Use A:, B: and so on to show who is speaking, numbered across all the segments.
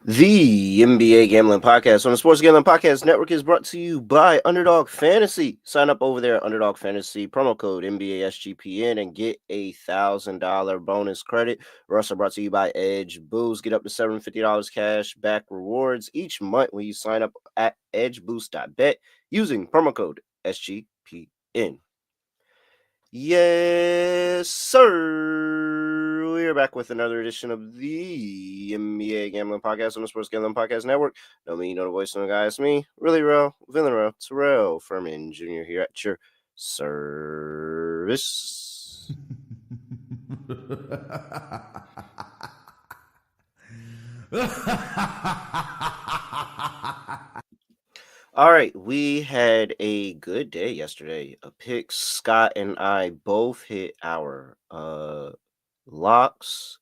A: The NBA Gambling Podcast on the Sports Gambling Podcast Network is brought to you by Underdog Fantasy. Sign up over there at Underdog Fantasy, promo code NBA SGPN, and get a $1,000 bonus credit. We're also brought to you by Edge Boost. Get up to $750 cash back rewards each month when you sign up at edgeboost.bet using promo code SGPN. Yes, sir. We're back with another edition of the NBA Gambling Podcast on the Sports Gambling Podcast Network. No me, no the voice, no the guy. It's me, really real, villain real, Terrell Furman Jr. here at your service. All right, we had a good day yesterday. A pick. Scott and I both hit our locks.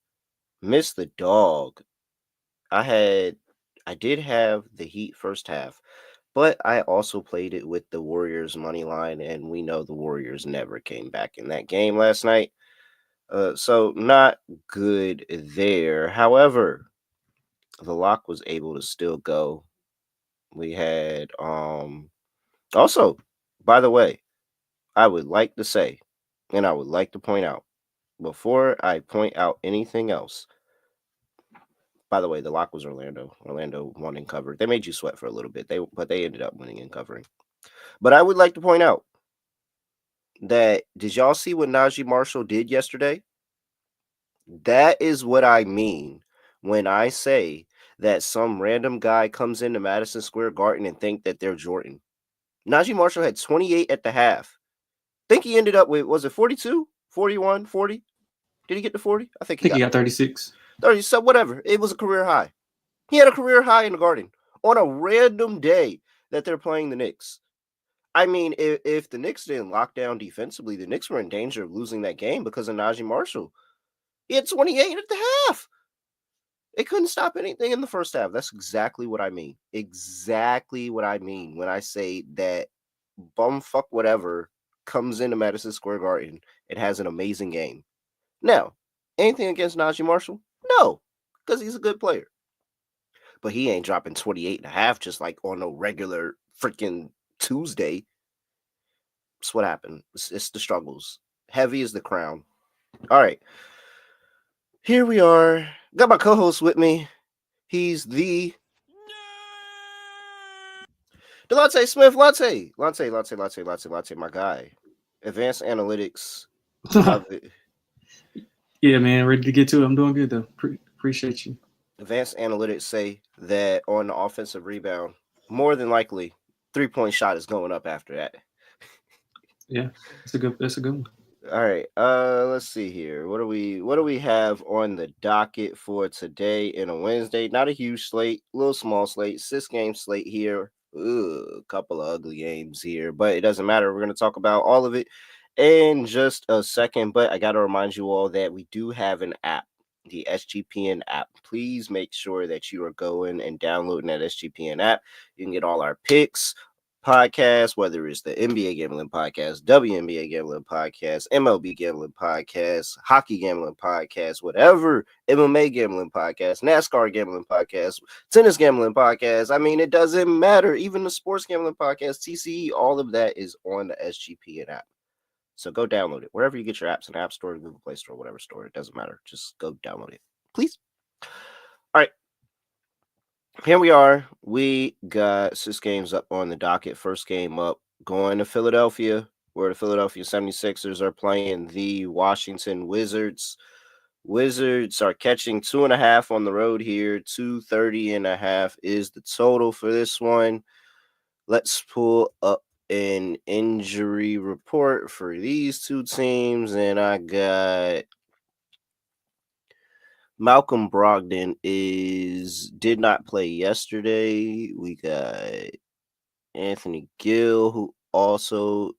A: Missed the dog. I did have the Heat first half, but I also played it with the Warriors money line, and we know the Warriors never came back in that game last night. So not good there. However, the lock was able to still go. We had also, by the way, I would like to say, and I would like to point out, before I point out anything else, by the way, the lock was Orlando. Orlando won and covered. They made you sweat for a little bit. But they ended up winning and covering. But I would like to point out that did y'all see what Najee Marshall did yesterday? That is what I mean when I say that some random guy comes into Madison Square Garden and think that they're Jordan. Najee Marshall had 28 at the half. I think he ended up with, was it 42, 41, 40? Did he get to 40? I think he got
B: 36.
A: 30, so whatever. It was a career high. He had a career high in the Garden on a random day that they're playing the Knicks. I mean, if the Knicks didn't lock down defensively, the Knicks were in danger of losing that game because of Najee Marshall. He had 28 at the half. They couldn't stop anything in the first half. That's exactly what I mean. Exactly what I mean when I say that bumfuck whatever comes into Madison Square Garden and has an amazing game. Now, anything against Najee Marshall? No, because he's a good player. But he ain't dropping 28 and a half just like on a regular freaking Tuesday. That's what happened. It's the struggles. Heavy is the crown. All right. Here we are. Got my co-host with me. He's the Lonte Smith. Lonte, my guy. Advanced analytics. Love it.
B: Yeah, man, ready to get to it. I'm doing good, though. Appreciate you.
A: Advanced analytics say that on the offensive rebound, more than likely, 3-point shot is going up after that.
B: Yeah, that's a good one.
A: All right. Let's see here. What do we have on the docket for today in a Wednesday? Not a huge slate, little small slate, 6-game slate here. A couple of ugly games here, but it doesn't matter. We're going to talk about all of it in just a second. But I got to remind you all that we do have an app, the SGPN app. Please make sure that you are going and downloading that SGPN app. You can get all our picks, podcast, whether it's the NBA Gambling Podcast, WNBA Gambling Podcast, MLB Gambling Podcast, Hockey Gambling Podcast, whatever, MMA Gambling Podcast, NASCAR Gambling Podcast, Tennis Gambling Podcast. I mean, it doesn't matter. Even the Sports Gambling Podcast, TCE, all of that is on the SGPN app. So go download it. Wherever you get your apps, in the App Store, Google Play Store, whatever store, it doesn't matter. Just go download it, please. All right. Here we are. We got 6 games up on the docket. First game up, going to Philadelphia, where the Philadelphia 76ers are playing the Washington Wizards. Wizards are catching 2.5 on the road here. 230.5 is the total for this one. Let's pull up an injury report for these two teams, and I got Malcolm Brogdon did not play yesterday. We got Anthony Gill, who also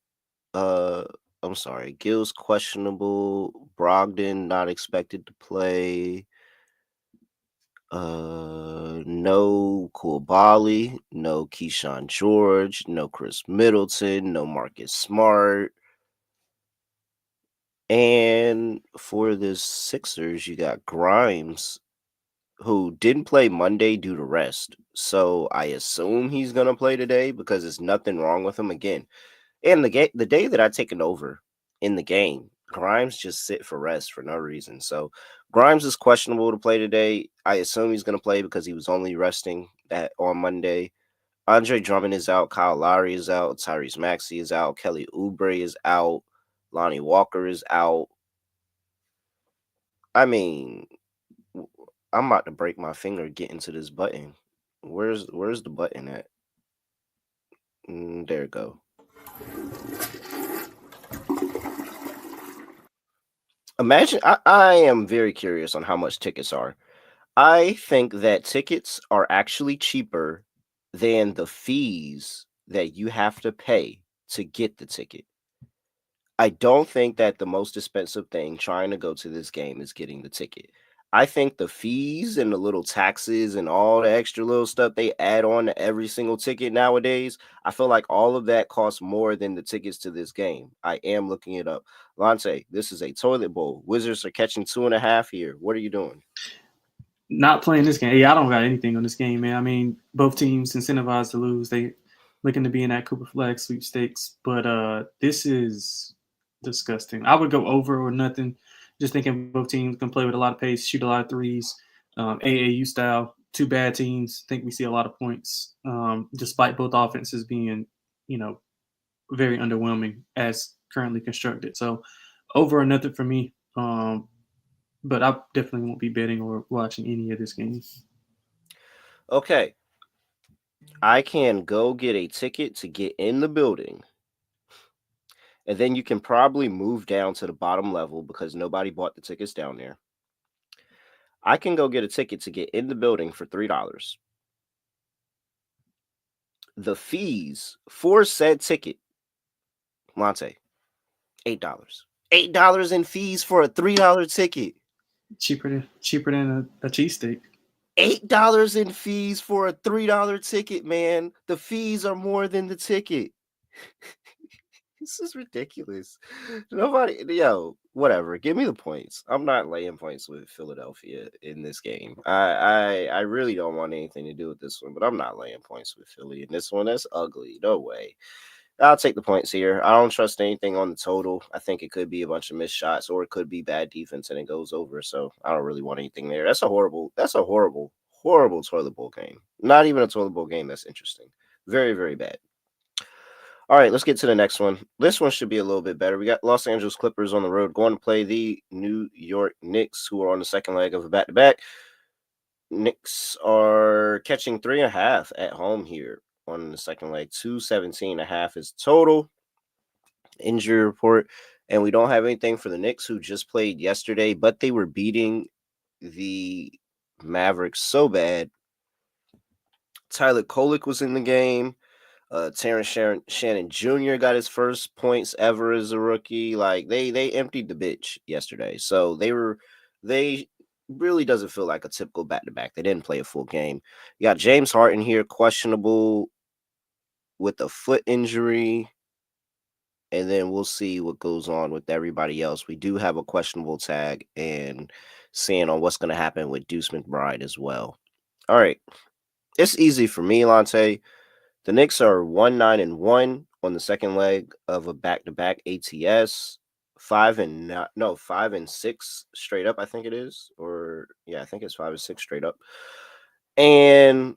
A: Gill's questionable. Brogdon not expected to play. No Koulibaly, no Keyshawn George, no Chris Middleton, no Marcus Smart. And for the Sixers, you got Grimes who didn't play Monday due to rest. So I assume he's gonna play today because there's nothing wrong with him again. And the day that I taken over in the game, Grimes just sit for rest for no reason. So Grimes is questionable to play today. I assume he's gonna play because he was only resting on Monday. Andre Drummond is out, Kyle Lowry is out, Tyrese Maxey is out, Kelly Oubre is out, Lonnie Walker is out. I mean, I'm about to break my finger getting to this button. Where's the button at? There it go. Imagine I am very curious on how much tickets are. I think that tickets are actually cheaper than the fees that you have to pay to get the ticket. I don't think that the most expensive thing trying to go to this game is getting the ticket. I think the fees and the little taxes and all the extra little stuff they add on to every single ticket nowadays, I feel like all of that costs more than the tickets to this game. I am looking it up. Lonte, this is a toilet bowl. Wizards are catching 2.5 here. What are you doing?
B: Not playing this game. Yeah, I don't got anything on this game, man. I mean, both teams incentivized to lose. They looking to be in that Cooper Flag sweepstakes, but this is disgusting. I would go over or nothing. Just thinking both teams can play with a lot of pace, shoot a lot of threes, AAU style. Two bad teams. Think we see a lot of points, despite both offenses being, very underwhelming as currently constructed. So over or nothing for me. But I definitely won't be betting or watching any of this game.
A: Okay. I can go get a ticket to get in the building. And then you can probably move down to the bottom level because nobody bought the tickets down there. I can go get a ticket to get in the building for $3. The fees for said ticket, Monte, $8. $8 in fees for a $3 ticket.
B: Cheaper than a cheesesteak.
A: $8 in fees for a $3 ticket, man. The fees are more than the ticket. This is ridiculous. Nobody, whatever. Give me the points. I'm not laying points with Philadelphia in this game. I really don't want anything to do with this one, but I'm not laying points with Philly in this one. That's ugly. No way. I'll take the points here. I don't trust anything on the total. I think it could be a bunch of missed shots or it could be bad defense and it goes over. So I don't really want anything there. That's a horrible toilet bowl game. Not even a toilet bowl game that's interesting. Very, very bad. All right, let's get to the next one. This one should be a little bit better. We got Los Angeles Clippers on the road going to play the New York Knicks, who are on the second leg of a back-to-back. Knicks are catching 3.5 at home here on the second leg. 217.5 is total. Injury report. And we don't have anything for the Knicks, who just played yesterday, but they were beating the Mavericks so bad. Tyler Kolek was in the game. Terrence Shannon Jr. got his first points ever as a rookie. Like they emptied the bitch yesterday, so they really doesn't feel like a typical back to back. They didn't play a full game. You got James Harden here, questionable with a foot injury, and then we'll see what goes on with everybody else. We do have a questionable tag and seeing on what's going to happen with Deuce McBride as well. All right, it's easy for me, Lonte. The Knicks are 1-9-1 on the second leg of a back-to-back ATS. 5-6 straight up, I think it is. Or yeah, I think it's 5-6 straight up. And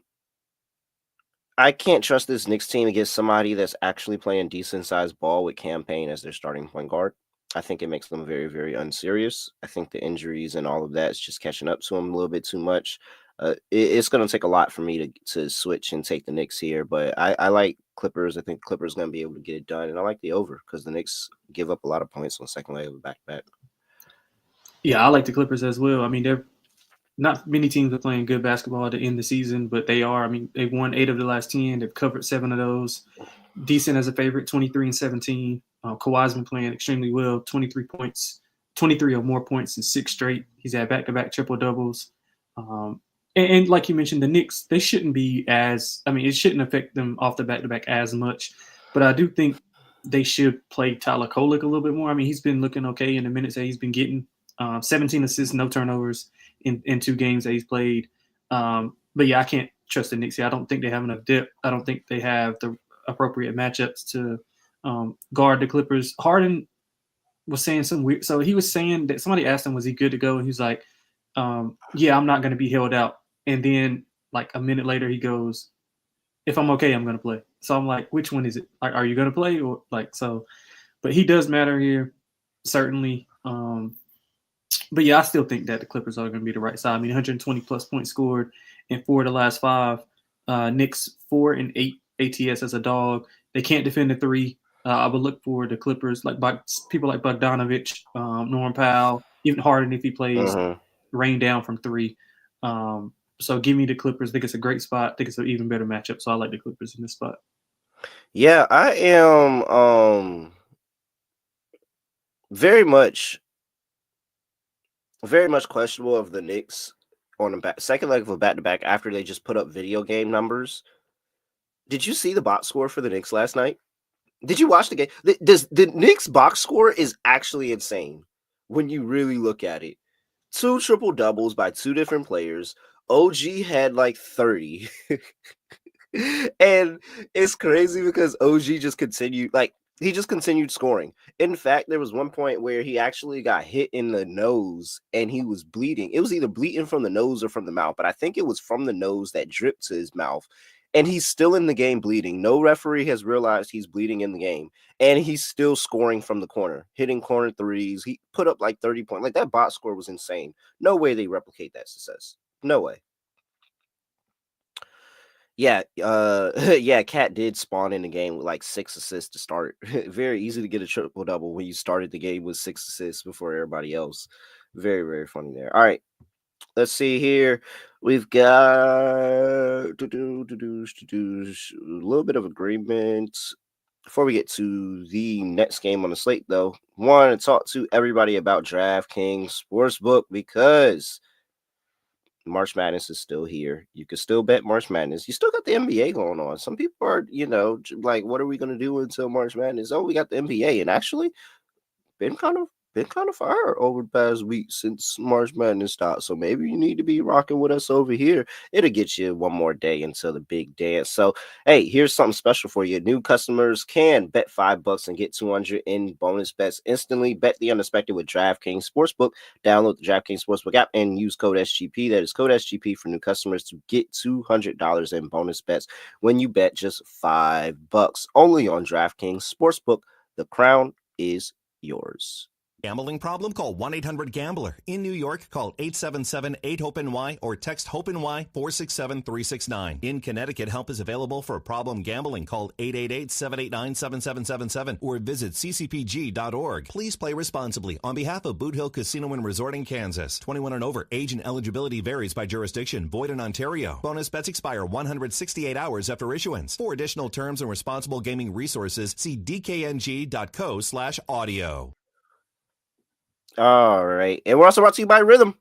A: I can't trust this Knicks team against somebody that's actually playing decent sized ball with Campaign as their starting point guard. I think it makes them very, very unserious. I think the injuries and all of that is just catching up to them a little bit too much. It's going to take a lot for me to switch and take the Knicks here, but I like Clippers. I think Clippers going to be able to get it done, and I like the over because the Knicks give up a lot of points on the second leg of a back-to-back.
B: Yeah, I like the Clippers as well. I mean, they're not many teams are playing good basketball at the end of the season, but they are. I mean, they've won 8 of the last 10. They've covered 7 of those. Decent as a favorite, 23-17. Kawhi's been playing extremely well, 23 points, 23 or more points in 6 straight. He's had back-to-back triple-doubles. And like you mentioned, the Knicks, they shouldn't be it shouldn't affect them off the back-to-back as much. But I do think they should play Tyler Kolek a little bit more. I mean, he's been looking okay in the minutes that he's been getting. 17 assists, no turnovers in 2 games that he's played. But yeah, I can't trust the Knicks here. I don't think they have enough depth. I don't think they have the appropriate matchups to guard the Clippers. Harden was saying some weird. So he was saying that somebody asked him, was he good to go? And he's like, yeah, I'm not going to be held out. And then like a minute later, he goes, if I'm okay, I'm going to play. So I'm like, which one is it? Like, are you going to play or like so? But he does matter here, certainly. But yeah, I still think that the Clippers are going to be the right side. I mean, 120 plus points scored in 4 of the last 5. Knicks 4 and 8 ATS as a dog. They can't defend the 3. I would look for the Clippers, like people like Bogdanovich, Norman Powell, even Harden if he plays, rain down from 3. So give me the Clippers. I think it's a great spot. I think it's an even better matchup. So I like the Clippers in this spot.
A: Yeah, I am very much questionable of the Knicks on the second leg of a back-to-back after they just put up video game numbers. Did you see the box score for the Knicks last night? Did you watch the game? The Knicks box score is actually insane when you really look at it. 2 triple doubles by 2 different players. OG had like 30. And it's crazy because OG just continued, like, he just continued scoring. In fact, there was one point where he actually got hit in the nose and he was bleeding. It was either bleeding from the nose or from the mouth, but I think it was from the nose that dripped to his mouth. And he's still in the game bleeding. No referee has realized he's bleeding in the game. And he's still scoring from the corner, hitting corner threes. He put up like 30 points. Like, that box score was insane. No way they replicate that success. No way. Yeah, yeah, Cat did spawn in the game with like 6 assists to start. Very easy to get a triple double when you started the game with 6 assists before everybody else. Very, very funny there. All right, let's see here. We've got a little bit of agreement. Before we get to the next game on the slate, though, want to talk to everybody about DraftKings Sportsbook because March Madness is still here. You can still bet March Madness. You still got the NBA going on. Some people are, like, what are we going to do until March Madness? Oh, we got the NBA. And actually, been kind of fire over the past week since March Madness started. So maybe you need to be rocking with us over here. It'll get you one more day until the big dance. So hey, here's something special for you. New customers can bet $5 and get 200 in bonus bets instantly. Bet the unexpected with DraftKings Sportsbook. Download the DraftKings Sportsbook app and use code SGP. That is code SGP for new customers to get $200 in bonus bets when you bet just $5. Only on DraftKings Sportsbook. The crown is yours.
C: Gambling problem? Call 1-800-GAMBLER. In New York, call 877-8-HOPENY or text HOPENY 467-369. In Connecticut, help is available for problem gambling. Call 888-789-7777 or visit ccpg.org. Please play responsibly. On behalf of Boot Hill Casino and Resort in Kansas, 21 and over, age and eligibility varies by jurisdiction. Void in Ontario. Bonus bets expire 168 hours after issuance. For additional terms and responsible gaming resources, see dkng.co/audio.
A: All right. And we're also brought to you by Rhythm.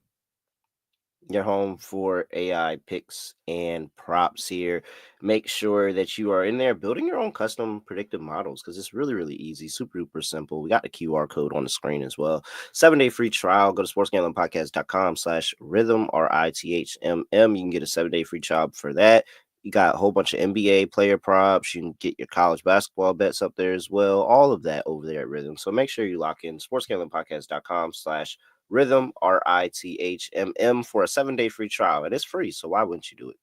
A: Your home for AI picks and props here. Make sure that you are in there building your own custom predictive models because it's really, really easy, super duper simple. We got the QR code on the screen as well. 7-day free trial. Go to sportsgamblingpodcast.com/rhythm, RITHMM. You can get a 7-day free trial for that. You got a whole bunch of NBA player props. You can get your college basketball bets up there as well. All of that over there at Rhythm. So make sure you lock in sportsgamblingpodcast.com/Rhythm, RITHMM, for a 7-day free trial. And it's free, so why wouldn't you do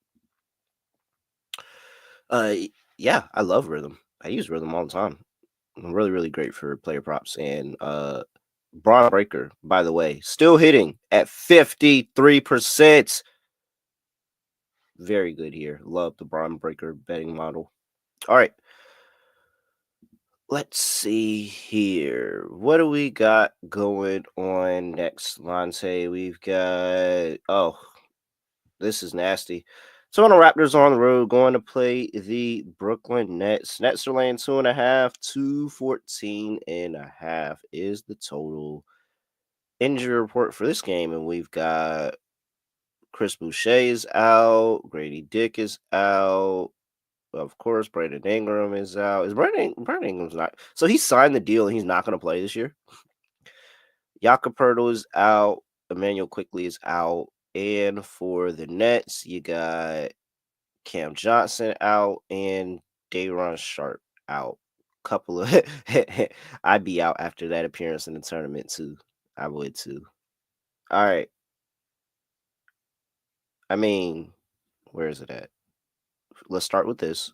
A: it? Yeah, I love Rhythm. I use Rhythm all the time. Really, really great for player props. And Braun Breaker, by the way, still hitting at 53%. Very good here. Love the Braun Breaker betting model. All right. Let's see here. What do we got going on next, Lonte? We've got, this is nasty. Toronto Raptors on the road going to play the Brooklyn Nets. Nets are laying 2.5. 214.5 is the total. Injury report for this game, and we've got Chris Boucher is out. Grady Dick is out. Of course, Brandon Ingram is out. Is Brandon Ingram's not? So he signed the deal and he's not going to play this year. Jakob Poeltl is out. Emmanuel Quickly is out. And for the Nets, you got Cam Johnson out and Day'Ron Sharp out. Couple of I'd be out after that appearance in the tournament too. I would too. All right. I mean, where is it at? Let's start with this.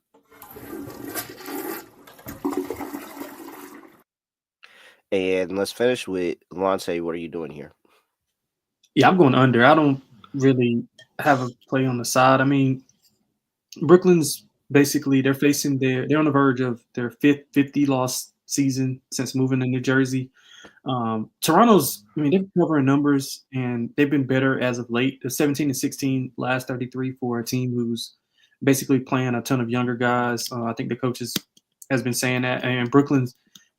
A: And let's finish with Lonte. What are you doing here?
B: Yeah, I'm going under. I don't really have a play on the side. I mean, Brooklyn's basically they're on the verge of their fifth 50-loss season since moving to New Jersey. Toronto's, I mean, they're covering numbers and they've been better as of late. The 17-16 last 33 for a team who's basically playing a ton of younger guys. I think the coaches has been saying that, and Brooklyn's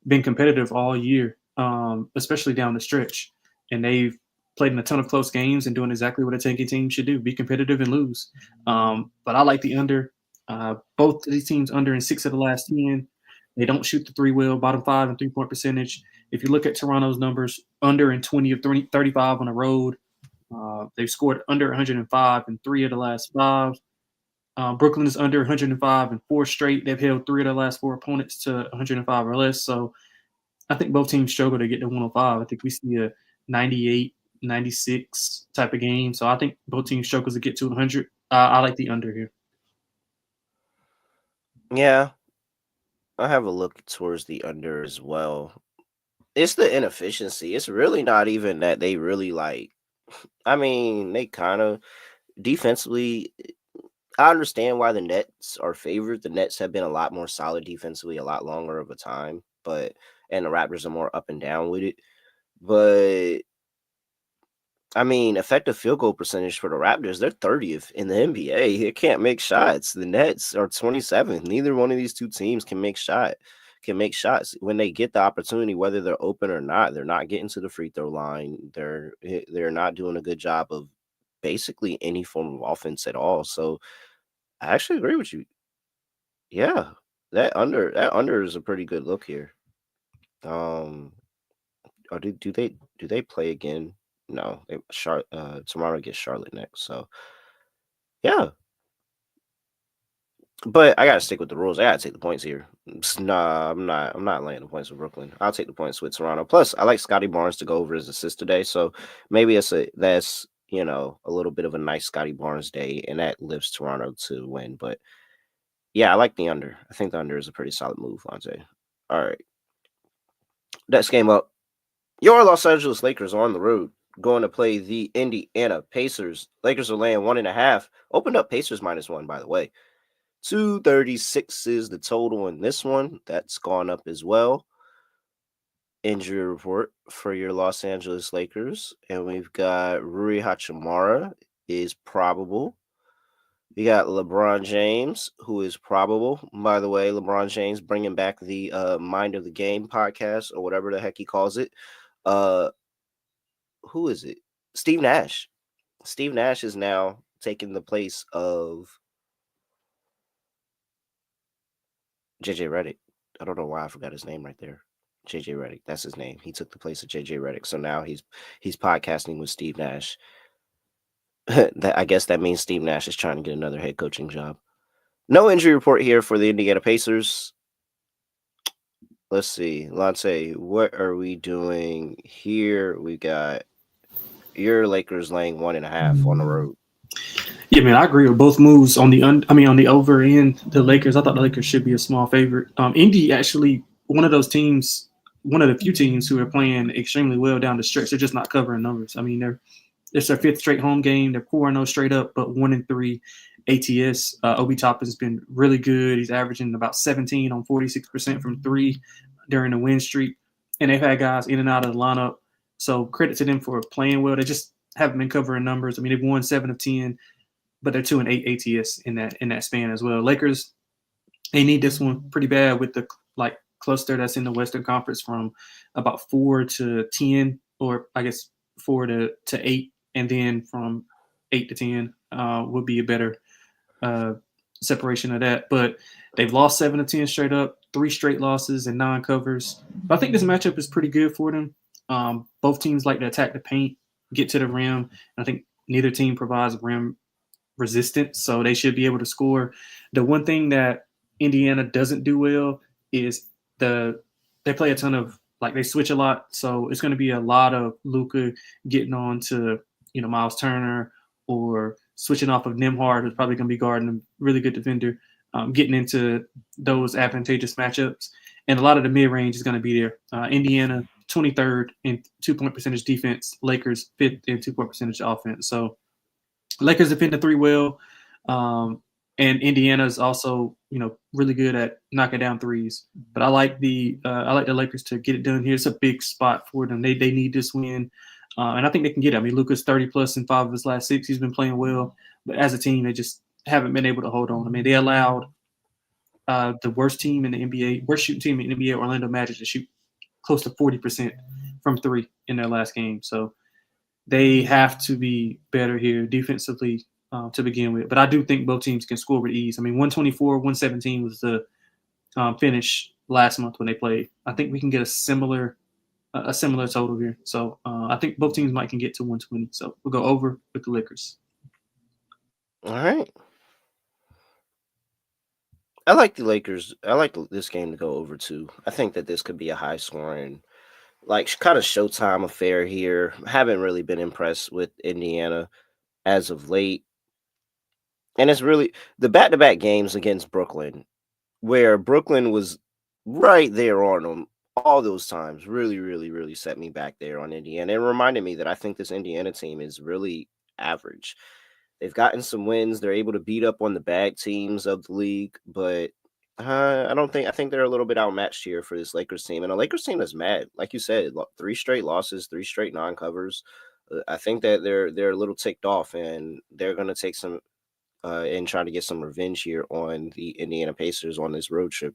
B: been competitive all year, especially down the stretch, and they've played in a ton of close games and doing exactly what a tanking team should do: be competitive and lose. But I like the under. Both of these teams under in 6 of the last 10. They don't shoot the three well, bottom 5 in 3-point percentage. If you look at Toronto's numbers, under in 20 of 35 on the road. They've scored under 105 in 3 of the last 5. Brooklyn is under 105 in 4 straight. They've held 3 of their last 4 opponents to 105 or less. So I think both teams struggle to get to 105. I think we see a 98, 96 type of game. So I think both teams struggle to get to 100. I like the under here.
A: Yeah, I have a look towards the under as well. It's the inefficiency. It's really not even that they really like. I mean, they kind of defensively. I understand why the Nets are favored. The Nets have been a lot more solid defensively, a lot longer of a time, and the Raptors are more up and down with it. But I mean, effective field goal percentage for the Raptors, they're 30th in the NBA. They can't make shots. The Nets are 27th. Neither one of these two teams can make shots. When they get the opportunity, whether they're open or not. They're not getting to the free throw line. They're not doing a good job of basically any form of offense at all. So I actually agree with you. Yeah, that under is a pretty good look here. Or do they play again? No, Toronto gets Charlotte next. So yeah, but I gotta stick with the rules. I gotta take the points here. Nah, I'm not laying the points with Brooklyn. I'll take the points with Toronto. Plus, I like Scotty Barnes to go over his assist today. So maybe that's a little bit of a nice Scotty Barnes day, and that lifts Toronto to win. But yeah, I like the under. I think the under is a pretty solid move, Lonte. All right. Next game up. Your Los Angeles Lakers are on the road going to play the Indiana Pacers. Lakers are laying 1.5. Opened up Pacers -1, by the way. 236 is the total in this one. That's gone up as well. Injury report for your Los Angeles Lakers. And we've got Rui Hachimura is probable. We got LeBron James, who is probable. By the way, LeBron James bringing back the Mind of the Game podcast or whatever the heck he calls it. Who is it? Steve Nash. Steve Nash is now taking the place of JJ Redick. I don't know why I forgot his name right there. JJ Redick. That's his name. He took the place of JJ Redick. So now he's podcasting with Steve Nash. I guess that means Steve Nash is trying to get another head coaching job. No injury report here for the Indiana Pacers. Let's see. Lonte, what are we doing here? We got your Lakers laying 1.5 on the road.
B: Yeah, man, I agree with both moves on the over and the Lakers. I thought the Lakers should be a small favorite. Indy actually one of those teams, one of the few teams who are playing extremely well down the stretch. They're just not covering numbers. I mean, it's their 5th straight home game. They're 4-0 straight up, but 1-3 ATS. Obi Toppin's been really good. He's averaging about 17 on 46% from 3 during the win streak, and they've had guys in and out of the lineup. So credit to them for playing well. They just haven't been covering numbers. I mean, they've won 7 of 10, but they're 2-8 ATS in that span as well. Lakers, they need this one pretty bad with the cluster that's in the Western Conference from about 4 to 10, or I guess 4 to 8, and then from 8 to 10 would be a better separation of that. But they've lost 7 of 10 straight up, 3 straight losses and 9 covers. But I think this matchup is pretty good for them. Both teams like to attack the paint, get to the rim. And I think neither team provides rim resistance, so they should be able to score. The one thing that Indiana doesn't do well is they play a ton of, like, they switch a lot, so it's going to be a lot of Luka getting on to Miles Turner, or switching off of Nembhard, who's probably going to be guarding a really good defender, getting into those advantageous matchups, and a lot of the mid range is going to be there. Indiana 23rd in 2-point percentage defense, Lakers 5th in 2-point percentage offense. So Lakers defend the three well, and Indiana is also really good at knocking down threes. But I like the Lakers to get it done here. It's a big spot for them. They need this win, and I think they can get it. I mean, Luka's 30 plus in 5 of his last 6. He's been playing well, but as a team, they just haven't been able to hold on. I mean, they allowed the worst shooting team in the NBA, Orlando Magic, to shoot close to 40% from 3 in their last game. So they have to be better here defensively to begin with. But I do think both teams can score with ease. I mean, 124, 117 was the finish last month when they played. I think we can get a similar total here. So I think both teams can get to 120. So we'll go over with the Lakers.
A: All right. I like the Lakers. I like this game to go over too. I think that this could be a high scoring, like, kind of Showtime affair here. Haven't really been impressed with Indiana as of late. And it's really the back-to-back games against Brooklyn, where Brooklyn was right there on them all those times, really, really, really set me back there on Indiana. It reminded me that I think this Indiana team is really average. They've gotten some wins. They're able to beat up on the bad teams of the league, but I think they're a little bit outmatched here for this Lakers team. And a Lakers team that's mad. Like you said, 3 straight losses, 3 straight non-covers. I think that they're a little ticked off, and they're going to take some and try to get some revenge here on the Indiana Pacers on this road trip.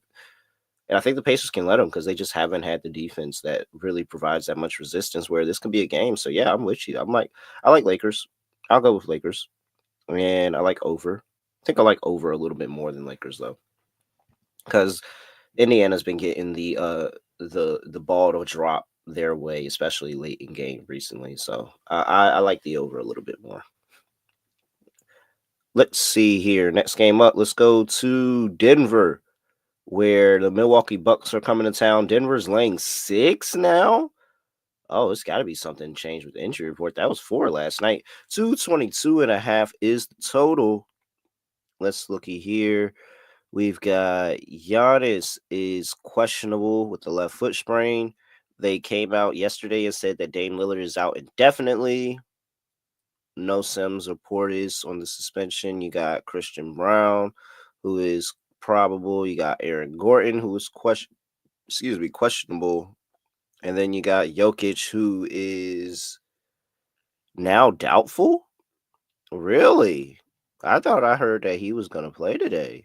A: And I think the Pacers can let them, because they just haven't had the defense that really provides that much resistance where this could be a game. So, yeah, I'm with you. I like Lakers. I'll go with Lakers. And I like over. I think I like over a little bit more than Lakers, though, because Indiana's been getting the ball to drop their way, especially late in game recently. So I like the over a little bit more. Let's see here. Next game up, let's go to Denver, where the Milwaukee Bucks are coming to town. Denver's laying 6 now. Oh, it's got to be something changed with the injury report. That was 4 last night. 222.5 is the total. Let's looky here. We've got Giannis is questionable with the left foot sprain. They came out yesterday and said that Dame Lillard is out indefinitely. No Sims or Portis on the suspension. You got Christian Brown, who is probable. You got Aaron Gordon, who is questionable. And then you got Jokic, who is now doubtful? Really? I thought I heard that he was going to play today.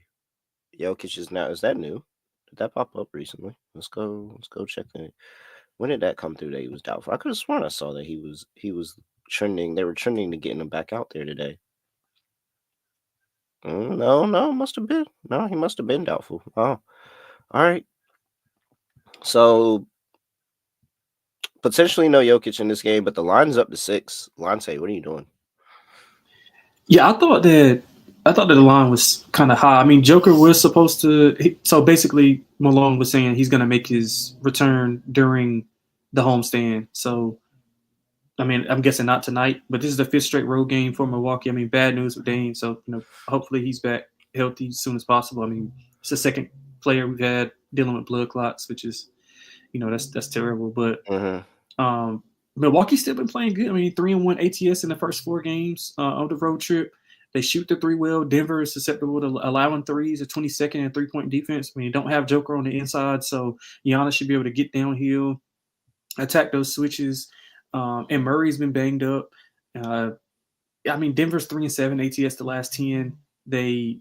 A: Jokic is that new? Did that pop up recently? Let's go check that. When did that come through that he was doubtful? I could have sworn I saw that he was trending. They were trending to getting him back out there today. No, must have been. No, he must have been doubtful. Oh, all right. So potentially no Jokic in this game, but the line's up to 6. Lonte, what are you doing?
B: Yeah, I thought that the line was kind of high. I mean, Joker was supposed to. So basically, Malone was saying he's going to make his return during the homestand. So, I mean, I'm guessing not tonight, but this is the 5th straight road game for Milwaukee. I mean, bad news with Dame. So, hopefully he's back healthy as soon as possible. I mean, it's the second player we've had dealing with blood clots, which is, that's terrible. But Milwaukee's still been playing good. I mean, 3-1 ATS in the first 4 games of the road trip. They shoot the 3 well. Denver is susceptible to allowing threes, a 22nd and 3-point defense. I mean, you don't have Joker on the inside, so Giannis should be able to get downhill, attack those switches. And Murray's been banged up. I mean, Denver's 3-7 ATS the last 10. They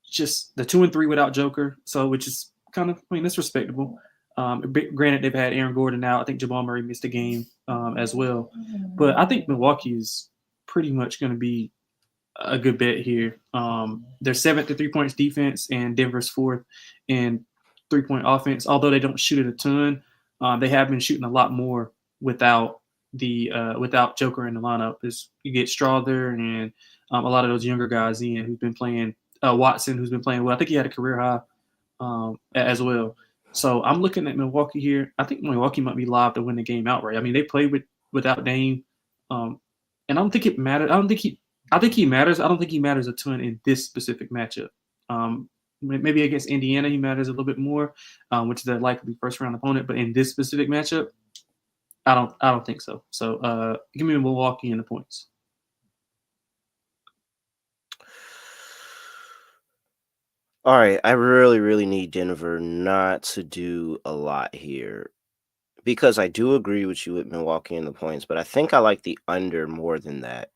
B: just the 2-3 without Joker, so which is kind of, I mean, that's respectable. Granted, they've had Aaron Gordon out. I think Jamal Murray missed a game as well. But I think Milwaukee is pretty much going to be a good bet here. They're 7th in 3 points defense, and Denver's 4th in 3-point offense. Although they don't shoot it a ton, they have been shooting a lot more without the without Joker in the lineup is you get Strawther and a lot of those younger guys in who've been playing. Watson, who's been playing well. I think he had a career high as well. So I'm looking at Milwaukee here. I think Milwaukee might be live to win the game outright. I mean, they played without Dame, and I don't think it matters. I think he matters. I don't think he matters a ton in this specific matchup. Maybe against Indiana, he matters a little bit more, which is a likely first round opponent. But in this specific matchup, I don't think so. So give me Milwaukee in the points.
A: All right, I really, really need Denver not to do a lot here because I do agree with you with Milwaukee in the points, but I think I like the under more than that.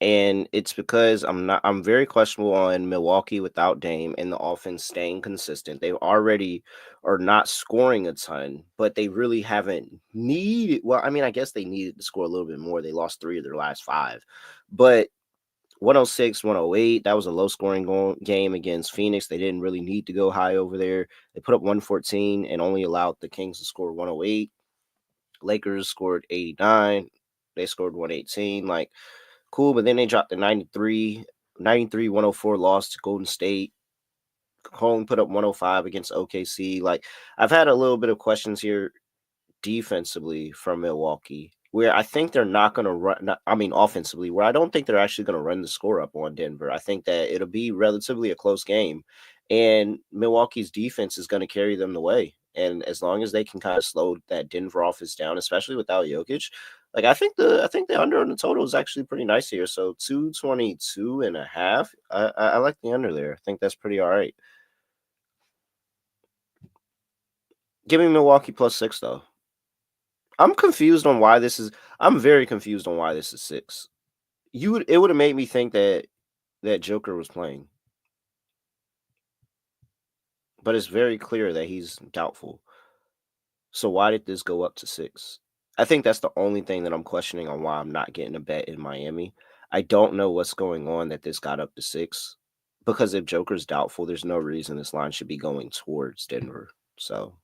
A: And it's because I'm very questionable on Milwaukee without Dame and the offense staying consistent. They already are not scoring a ton, but they really haven't needed. Well, I mean, I guess they needed to score a little bit more. They lost 3 of their last 5, but 106, 108. That was a low scoring game against Phoenix. They didn't really need to go high over there. They put up 114 and only allowed the Kings to score 108. Lakers scored 89. They scored 118. Like, cool, but then they dropped the 93 104 loss to Golden State. Holland put up 105 against OKC. Like, I've had a little bit of questions here defensively from Milwaukee, where I think they're not going to run. Offensively, where I don't think they're actually going to run the score up on Denver. I think that it'll be relatively a close game, and Milwaukee's defense is going to carry them the way. And as long as they can kind of slow that Denver offense down, especially without Jokic, like I think the under on the total is actually pretty nice here. So 222.5. I like the under there. I think that's pretty all right. Give me Milwaukee +6 though. I'm confused on why this is. I'm very confused on why this is 6. It would have made me think that Joker was playing, but it's very clear that he's doubtful. So why did this go up to 6? I think that's the only thing that I'm questioning on why I'm not getting a bet in Miami. I don't know what's going on that this got up to 6, because if Joker's doubtful, there's no reason this line should be going towards Denver. So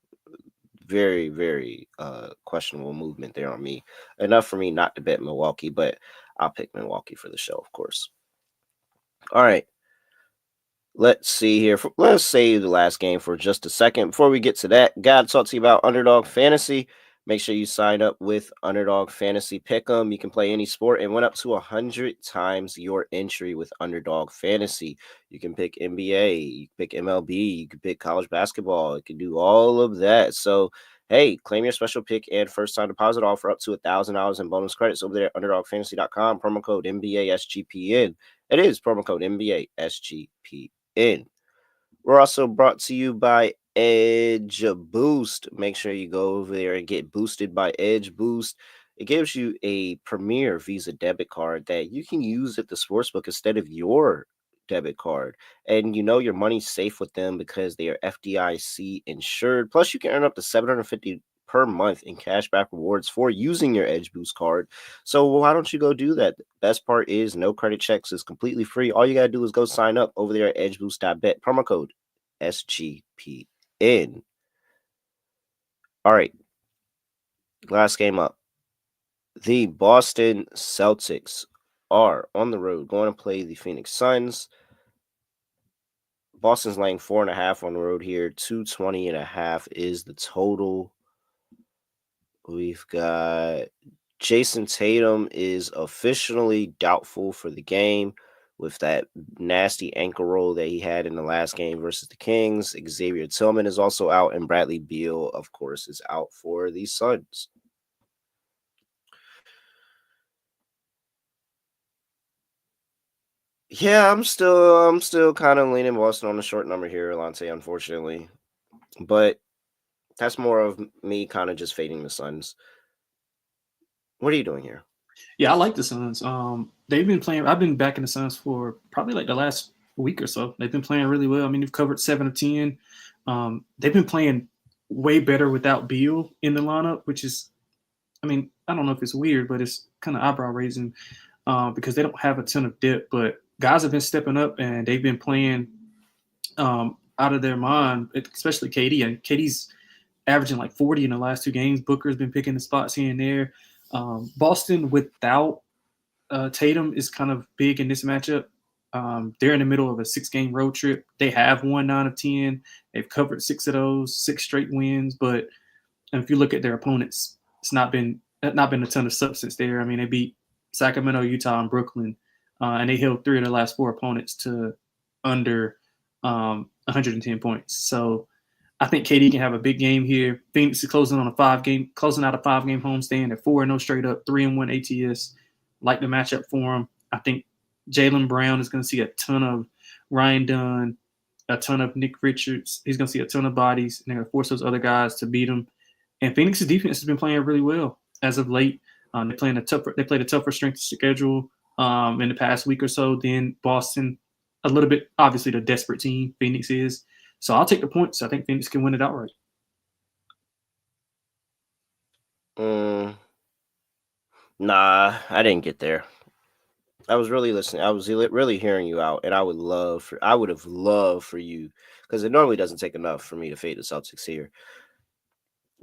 A: very, very questionable movement there on me. Enough for me not to bet Milwaukee, but I'll pick Milwaukee for the show, of course. All right. Let's see here. Let's save the last game for just a second. Before we get to that, got to talk to you about Underdog Fantasy. Make sure you sign up with Underdog Fantasy Pick'em. You can play any sport and win up to 100 times your entry with Underdog Fantasy. You can pick NBA, you can pick MLB, you can pick college basketball. You can do all of that. So, hey, claim your special pick and first-time deposit offer up to $1,000 in bonus credits over there at UnderdogFantasy.com. Promo code NBASGPN. It is promo code NBASGPN. We're also brought to you by Edge Boost. Make sure you go over there and get boosted by Edge Boost. It gives you a premier Visa debit card that you can use at the sportsbook instead of your debit card. And you know your money's safe with them because they are FDIC insured. Plus, you can earn up to $750 per month in cashback rewards for using your Edge Boost card. So why don't you go do that? The best part is no credit checks. Is completely free. All you got to do is go sign up over there at edgeboost.bet. Promo code SGPN. All right. Last game up. The Boston Celtics are on the road going to play the Phoenix Suns. Boston's laying 4.5 on the road here. 220.5 is the total. We've got Jason Tatum is officially doubtful for the game with that nasty ankle roll that he had in the last game versus the Kings. Xavier Tillman is also out, and Bradley Beal, of course, is out for the Suns. Yeah, I'm still kind of leaning Boston on the short number here, Lonte, unfortunately. But that's more of me kind of just fading the Suns. What are you doing here?
B: Yeah, I like the Suns. They've been playing. I've been backing the Suns for probably like the last week or so. They've been playing really well. I mean, they've covered 7 of 10. They've been playing way better without Beal in the lineup, which is, I mean, I don't know if it's weird, but it's kind of eyebrow raising because they don't have a ton of depth. But guys have been stepping up and they've been playing out of their mind, especially KD. And KD's averaging like 40 in the last 2 games. Booker's been picking the spots here and there. Boston without Tatum is kind of big in this matchup. They're in the middle of a 6-game road trip. They have won 9 of 10. They've covered 6 of those, 6 straight wins. But if you look at their opponents, it's not been a ton of substance there. I mean, they beat Sacramento, Utah, and Brooklyn, and they held 3 of their last 4 opponents to under 110 points. So I think KD can have a big game here. Phoenix is closing out a 5-game homestand. They're 4-0 straight up, 3-1 ATS. Like the matchup for him. I think Jaylen Brown is going to see a ton of Ryan Dunn, a ton of Nick Richards. He's going to see a ton of bodies, and they're going to force those other guys to beat him. And Phoenix's defense has been playing really well as of late. They played a tougher strength schedule in the past week or so than Boston. A little bit, obviously, the desperate team Phoenix is. So I'll take the points. I think Phoenix can win it outright.
A: Nah, I didn't get there. I was really listening. I was really hearing you out, and I would have loved for you, because it normally doesn't take enough for me to fade the Celtics here.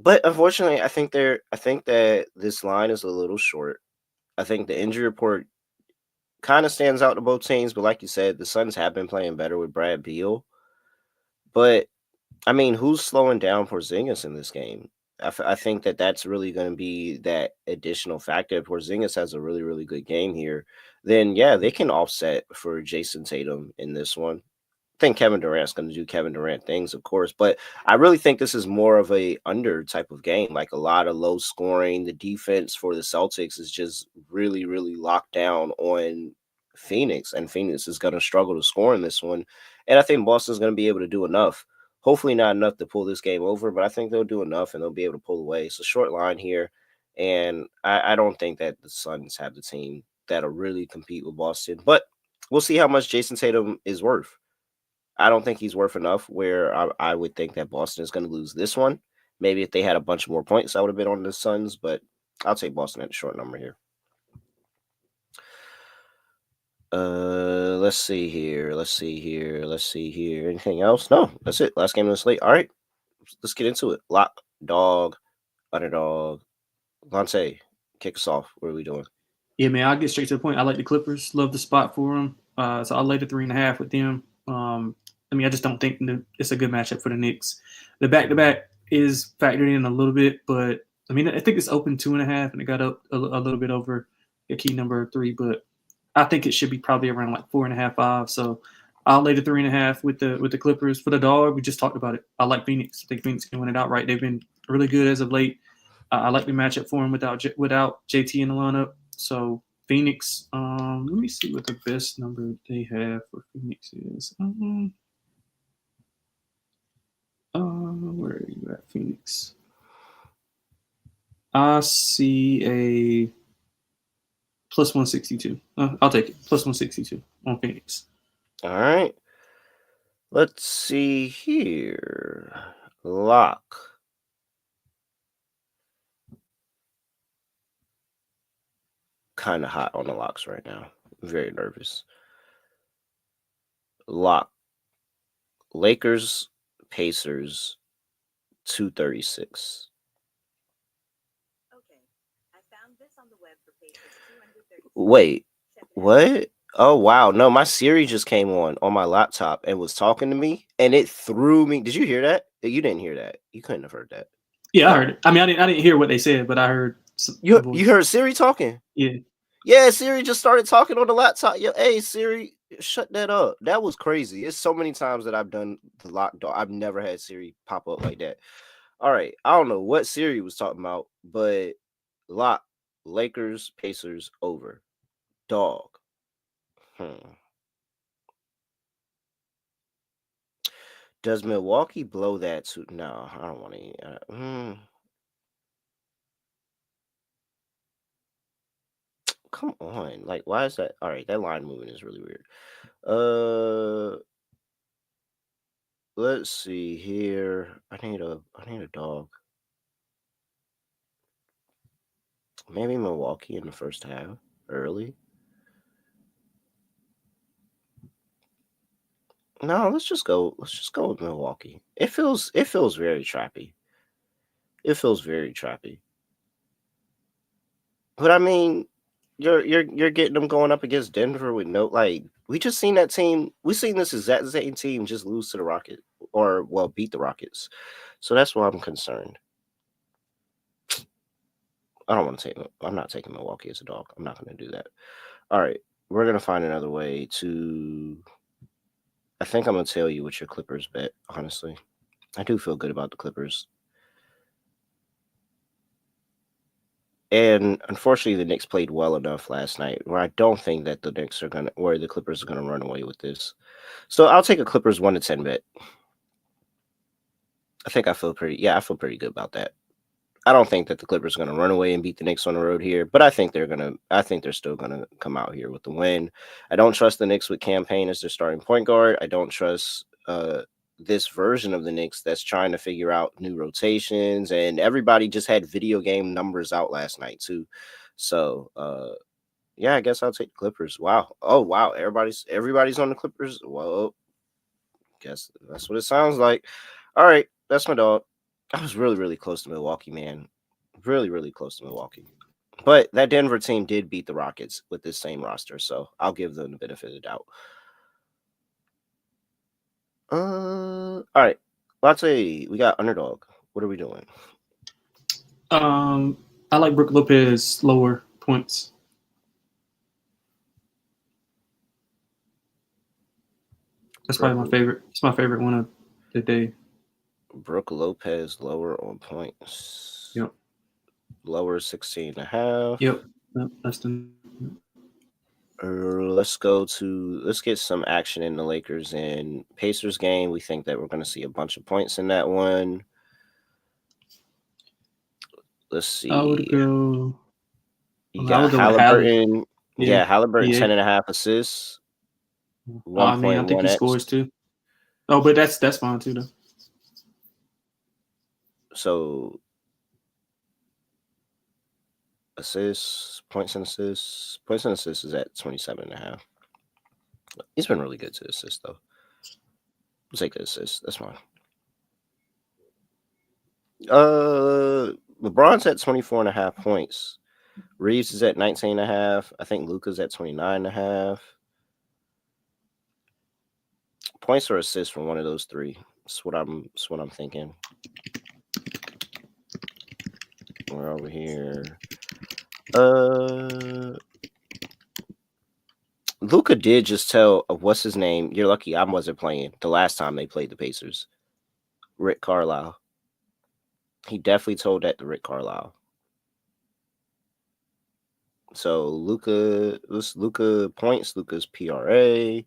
A: But unfortunately, I think that this line is a little short. I think the injury report kind of stands out to both teams, but like you said, the Suns have been playing better with Brad Beal. But I mean, who's slowing down Porzingis in this game? I think that that's really going to be that additional factor. If Porzingis has a really, really good game here, then yeah, they can offset for Jason Tatum in this one. I think Kevin Durant's going to do Kevin Durant things, of course, but I really think this is more of a under type of game, like a lot of low scoring. The defense for the Celtics is just really, really locked down on Phoenix, and Phoenix is going to struggle to score in this one. And I think Boston's going to be able to do enough. Hopefully not enough to pull this game over, but I think they'll do enough and they'll be able to pull away. It's a short line here, and I don't think that the Suns have the team that'll really compete with Boston, but we'll see how much Jason Tatum is worth. I don't think he's worth enough where I would think that Boston is going to lose this one. Maybe if they had a bunch more points, I would have been on the Suns, but I'll take Boston at a short number here. Let's see here. Anything else? No, that's it. Last game of the slate. All right, let's get into it. Lock, dog, underdog. Lonte, kick us off. What are we doing?
B: Yeah, man, I'll get straight to the point. I like the Clippers. Love the spot for them. So I'll lay the 3.5 with them. I just don't think it's a good matchup for the Knicks. The back-to-back is factored in a little bit, but I think it's open 2.5, and it got up a little bit over a key number 3, but I think it should be probably around like 4.5, 5. So I'll lay the 3.5 with the Clippers. For the dog, we just talked about it. I like Phoenix. I think Phoenix can win it outright. They've been really good as of late. I like the matchup for them without JT in the lineup. So Phoenix, let me see what the best number they have for Phoenix is. Where are you at, Phoenix? I see a plus 162. I'll take it. Plus 162 on Phoenix.
A: All right. Let's see here. Lock. Kind of hot on the locks right now. Very nervous. Lock. Lakers, Pacers, 236.
D: Okay. I found this on the web for Pacers 236.
A: Wait, what? Oh, wow. No, my Siri just came on my laptop and was talking to me, and it threw me. Did you hear that? You didn't hear that. You couldn't have heard that.
B: Yeah, I heard it. I didn't hear what they said, but I heard
A: you heard Siri talking?
B: Yeah,
A: Siri just started talking on the laptop. Hey, Siri, shut that up. That was crazy. It's so many times that I've done the lock dog. I've never had Siri pop up like that. All right. I don't know what Siri was talking about, but lock, Lakers, Pacers, over. Dog. Does Milwaukee blow that to? No, I don't want to. Come on. Like, why is that? All right, that line moving is really weird. Let's see here. I need a dog. Maybe Milwaukee in the first half, early. No, let's just go with Milwaukee. It feels very trappy. But I mean, you're getting them going up against Denver with no we just seen that team. We seen this exact same team just lose to the Rockets or beat the Rockets. So that's why I'm concerned. I don't want to take. I'm not taking Milwaukee as a dog. I'm not going to do that. All right, we're gonna find another way to. I think I'm gonna tell you what your Clippers bet. Honestly, I do feel good about the Clippers. And unfortunately, the Knicks played well enough last night where I don't think that the Clippers are gonna run away with this. So I'll take a Clippers 1-10 bet. I feel pretty good about that. I don't think that the Clippers are going to run away and beat the Knicks on the road here, but I think they're still going to come out here with the win. I don't trust the Knicks with Campaign as their starting point guard. I don't trust this version of the Knicks that's trying to figure out new rotations, and everybody just had video game numbers out last night too. So, yeah, I guess I'll take the Clippers. Wow. Oh, wow. Everybody's on the Clippers. Well, guess that's what it sounds like. All right. That's my dog. I was really, really close to Milwaukee, man. Really, really close to Milwaukee. But that Denver team did beat the Rockets with this same roster, so I'll give them the benefit of the doubt. All right. Latte, we got Underdog. What are we doing?
B: I like Brook Lopez lower points. That's probably my favorite. It's my favorite one of the day.
A: Brook Lopez lower on points.
B: Yep.
A: Lower 16.5.
B: Yep. That's the.
A: Let's get some action in the Lakers and Pacers game. We think that we're going to see a bunch of points in that one. Let's see.
B: I would go.
A: You got Halliburton. Yeah, Halliburton 10.5 assists.
B: I mean, I think he scores too. Oh, but that's fine too, though.
A: So points and assists is at 27.5. He's been really good to assist though. We'll take the assist. That's fine. LeBron's at 24.5 points. Reeves is at 19.5. I think Luka's at 29.5. Points or assists from one of those three. That's what I'm thinking. We're over here. Luka did just tell what's his name. You're lucky I wasn't playing the last time they played the Pacers. Rick Carlisle. He definitely told that to Rick Carlisle. So Luka points. Luka's PRA.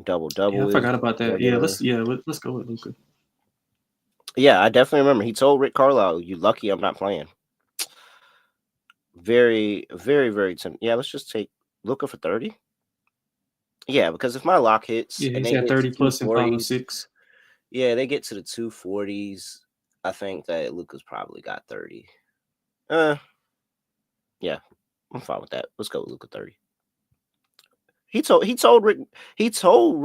A: Double.
B: Yeah, I forgot about that. Yeah, let's go with Luka.
A: Yeah, I definitely remember. He told Rick Carlisle, "You lucky I'm not playing." Very, very, very tempting. Yeah, let's just take Luka for 30. Yeah, because if my lock hits,
B: and he's got 30 plus and 5 and 6.
A: Yeah, they get to the 240s. I think that Luka's probably got 30. Yeah, I'm fine with that. Let's go with Luka 30. He told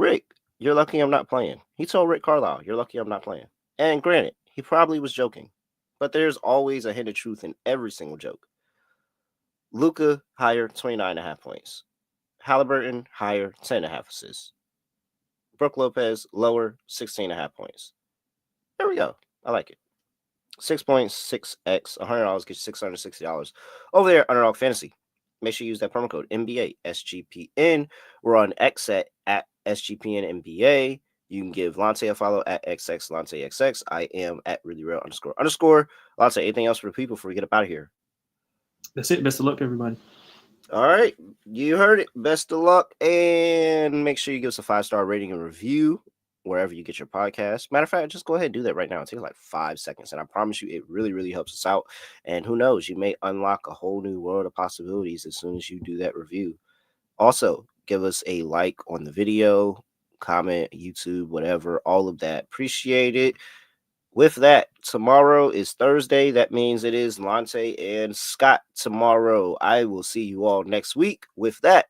A: Rick, "You're lucky I'm not playing." He told Rick Carlisle, "You're lucky I'm not playing." And granted, he probably was joking, but there's always a hint of truth in every single joke. Luka higher, 29.5 points. Halliburton higher, 10.5 assists. Brook Lopez lower, 16.5 points. There we go. I like it. 6 points, 6x, $100 gets you $660 over there, Underdog Fantasy. Make sure you use that promo code NBA SGPN. We're on X at SGPN NBA. You can give Lonte a follow at XXLonteXX. I am at reallyreal __. Lonte, anything else for the people before we get up out of here?
B: That's it. Best of luck, everybody.
A: All right. You heard it. Best of luck. And make sure you give us a 5-star rating and review wherever you get your podcast. Matter of fact, just go ahead and do that right now. It takes like 5 seconds. And I promise you, it really, really helps us out. And who knows, you may unlock a whole new world of possibilities as soon as you do that review. Also, give us a like on the video, comment, YouTube, whatever, all of that. Appreciate it. With that, tomorrow is Thursday. That means it is Lonte and Scott tomorrow. I will see you all next week. With that,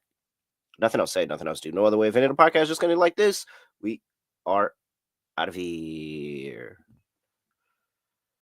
A: nothing else say, nothing else do. No other way of ending the podcast. Just going to like this. We are out of here.